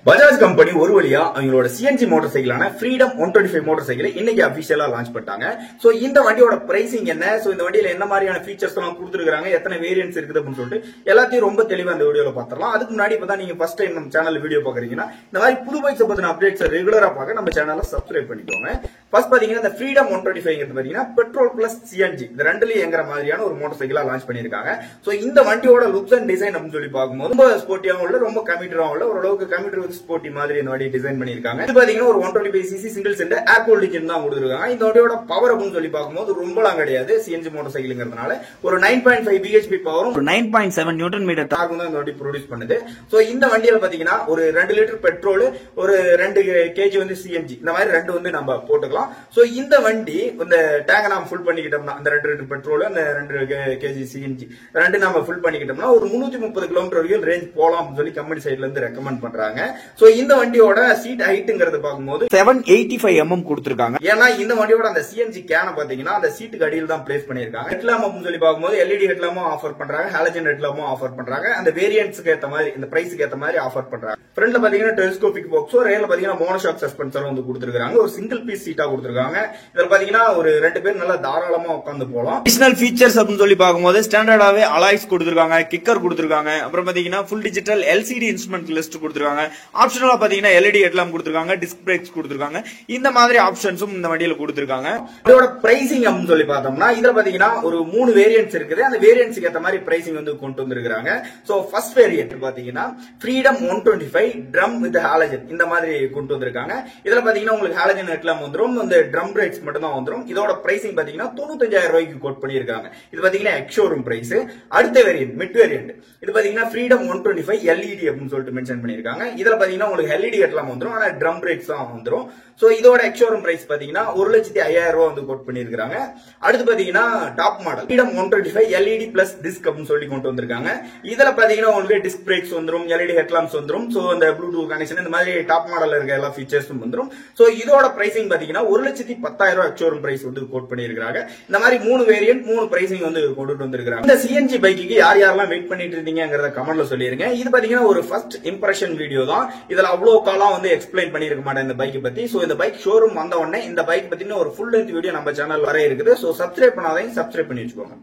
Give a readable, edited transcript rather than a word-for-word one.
Bajaj company ஒரு வழியா அவங்களோட சிஎன்ஜி மோட்டார் சைக்கிளான ஃப்ரீடம் 125 மோட்டார் சைக்கிளை இன்னைக்கு அபிஷியலா லான்ச் பண்ணிட்டாங்க. சோ இந்த வண்டியோட பிரைசிங் என்ன, சோ இந்த வண்டியில என்ன மாதிரியான ஃபீச்சர்ஸ் எல்லாம் கொடுத்துருக்காங்க, எத்தனை வேரியன்ட்ஸ் இருக்குது அப்படின்னு சொல்லிட்டு எல்லாத்தையும் ரொம்ப தெளிவா இந்த வீடியோல பாத்திரலாம். அதுக்கு முன்னாடி இப்பதான் நீங்க ஃபர்ஸ்ட் டைம் நம்ம சேனல் வீடியோ பாக்குறீங்கன்னா இந்த மாதிரி புது பைக்ஸ் பத்தின அப்டேட்ஸ் ரெகுலரா பார்க்க நம்ம சேனலை சப்ஸ்கிரைப் பண்ணிக்கோங்க. ஃபர்ஸ்ட் பாத்தீங்கன்னா இந்த ஃப்ரீடம் 125 பாத்தீங்கன்னா பெட்ரோல் பிளஸ் சிஎன்ஜி இந்த ரெண்டுலயும் எங்கிற மாதிரியான ஒரு மோட்டார் சைக்கிளா லான்ச் பண்ணிருக்காங்க. சோ இந்த வண்டியோட லுக்ஸ் அண்ட் டிசைன் அப்படின்னு சொல்லி பார்க்கும்போது ரொம்ப ஸ்போர்ட்டியாவும் இல்ல, ரொம்ப கமிட்டடாவும் இல்ல, ஓரளவுக்கு கமிட்டட் ஸ்போர்ட்டி மாதிரி இந்த வண்டி டிசைன் பண்ணிருக்காங்க. இது பாத்தீங்கன்னா ஒரு 125cc சிங்கிள் சென்டர் ஏர் கூல்ட் இன்ஜின் தான் கொடுத்திருக்காங்க. இந்த வண்டியோட பவர் அப்படின்னு சொல்லி பார்க்கும்போது ரொம்பலாம் கிடையாது, சிஎன்ஜி மோட்டார் சைக்கிள்ங்கிறதுனால ஒரு 9.5 bhp பவரும் ஒரு 9.7 நியூட்டன் மீட்டர் டார்க்கும் தான் இந்த வண்டி ப்ரொடியூஸ் பண்ணுது. சோ இந்த வண்டியில பாத்தீங்கன்னா ஒரு 2 லிட்டர் பெட்ரோல், ஒரு 2 kg வந்து சிஎன்ஜி, இந்த மாதிரி ரெண்டு வந்து நம்ம போட்டுக்கலாம். சோ இந்த வண்டி இந்த டேங்கை நாம ஃபுல் பண்ணிக்கிட்டோம்னா அந்த 2 லிட்டர் பெட்ரோல், அந்த 2 kg சிஎன்ஜி ரெண்டு நாம ஃபுல் பண்ணிக்கிட்டோம்னா ஒரு 330 கிலோமீட்டர் வரைக்கும் ரேஞ்ச் போலாம் அப்படின்னு சொல்லி கம்பெனி சைட்ல இருந்து ரெக்கமெண்ட் பண்றாங்க. சோ இந்த வண்டியோட சீட் ஹைட்ங்கிறது பார்க்கும்போது 785 mm கொடுத்திருக்காங்க. ஏன்னா இந்த வண்டியோட அந்த சிஎன்ஜி கேனை பாத்தீங்கன்னா அந்த சீட்டுக்கு அடியில் தான் பிளேஸ் பண்ணிருக்காங்க. ஹெட்லாம்ப் அப்படின்னு சொல்லி பார்க்கும்போது எல்இடி ஹெட்லாம்பும் ஆஃபர் பண்றாங்க, ஹாலஜன் ஹெட்லாம்பும் ஆஃபர் பண்றாங்க. அந்த வேரியன்ட்ஸ்க்கு ஏத்த மாதிரி இந்த பிரைஸ்க்கு ஏத்த மாதிரி ஆஃபர் பண்றாங்க. ஃப்ரண்ட்ல பாத்தீங்கன்னா டெலிஸ்கோபிக் பாக்ஸோ, ரேர்ல பாத்தீங்கன்னா மோனோஷாக் சஸ்பென்சரும் வந்து கொடுத்திருக்காங்க. ஒரு சிங்கிள் பீஸ் சீட்டா கொடுத்திருக்காங்க. இதுல பாத்தீங்கன்னா ஒரு 2 பேர் நல்லா தாராளமா உட்கார்ந்து போலாம். அடிஷனல் ஃபீச்சர்ஸ் அப்படின்னு சொல்லி பார்க்கும்போது ஸ்டாண்டர்டாவே அலாய்ஸ் கொடுத்திருக்காங்க, கிக்கர் கொடுத்திருக்காங்க, அப்புறம் பாத்தீங்கன்னா full digital LCD instrument list கொடுத்திருக்காங்க. ஆப்ஷனலா பாத்தீங்கன்னா எல்இடி ஹெட்லாம்ப் கொடுத்திருக்காங்க, டிஸ்க் பிரேக்ஸ் கொடுத்திருக்காங்க. இந்த மாதிரி ஆப்ஷன்ஸும் இந்த வண்டியில கொடுத்திருக்காங்க. இதோட பிரைசிங் அப்படின்னு சொல்லி பார்த்தோம்னா இதுல பாத்தீங்கன்னா ஒரு 3 வேரியன்ட்ஸ் இருக்குது. அந்த வேரியன்ட்ஸ்க்கு ஏத்த மாதிரி பிரைசிங் வந்து கொண்டு வந்திருக்காங்க. சோ ஃபர்ஸ்ட் வேரியன்ட் பாத்தீங்கன்னா ஃப்ரீடம் 125 ட்ரம் வித் ஹாலஜன் இந்த மாதிரி கொண்டு வந்திருக்காங்க. இதுல பாத்தீங்கன்னா உங்களுக்கு ஹாலஜன் ஹெட்லாம்ப் வந்துரும், இந்த ட்ரம் பிரேக்ஸ் மட்டும் தான் வந்துரும். இதோட பிரைசிங் பாத்தீங்கன்னா 95,000 ரூபாய்க்கு கோட் பண்ணிருக்காங்க. இது பாத்தீங்கன்னா எக்ஸ்ஷோரூம் பிரைஸ். அடுத்த வேரியன்ட் மிட் வேரியன்ட் இது பாத்தீங்கன்னா ஃப்ரீடம் 125 எல்இடி அப்படின்னு சொல்லிட்டு மென்ஷன் பண்ணிருக்காங்க. இதுல பாத்தீங்கன்னா உங்களுக்கு எல்இடி ஹெட்லாம்ப் வந்துரும், ஆனா ட்ரம் பிரேக்ஸ் தான் வந்துரும். சோ இதோட எக்ஸ்ஷோரூம் பிரைஸ் பாத்தீங்கன்னா 1,05,000 ரூபாய் வந்து கோட் பண்ணிருக்காங்க. அடுத்து பாத்தீங்கன்னா top model freedom 125 LED plus disk அப்படின்னு சொல்லி கொண்டு வந்திருக்காங்க. இதுல பாத்தீங்கன்னா உங்களுக்கு டிஸ்க் பிரேக்ஸ் வந்துரும், எல்இடி ஹெட்லாம்ப்ஸ் வந்துரும், சோ இந்த ப்ளூடூத் கனெக்ஷன் இந்த மாதிரி டாப் மாடல்ல இருக்க எல்லா ஃபீச்சர்ஸும் வந்துரும். சோ இதோட பிரைசிங் பாத்தீங்கன்னா 1,10,000 ரூபாய் எக்ஸ்ஷோரூம் பிரைஸ் வந்து கோட் பண்ணிருக்காங்க. இந்த மாதிரி 3 வேரியன்ட் 3 பிரைசிங் வந்து கொண்டு வந்திருக்காங்க. இந்த சிஎன்ஜி பைக்கு யார் யாரெல்லாம் வெயிட் பண்ணிட்டு இருந்தீங்கங்கறத கமெண்ட்ல சொல்லிருங்க. இது பாத்தீங்கன்னா ஒரு ஃபர்ஸ்ட் இம்ப்ரெஷன் வீடியோ தான். இதுல அவ்வளவு காலம் வந்து எக்ஸ்பிளைன் பண்ணிருக்க மாட்டேன் இந்த பைக் பத்தி. சோ இந்த பைக் ஷோரூம் வந்த உடனே இந்த பைக் பத்தின ஒரு ஃபுல் லென்த் வீடியோ நம்ம சேனல் வர இருக்குது. சோ சப்ஸ்கிரைப் பண்ணாதீங்க, சப்ஸ்கிரைப் பண்ணி வச்சுக்கோங்க.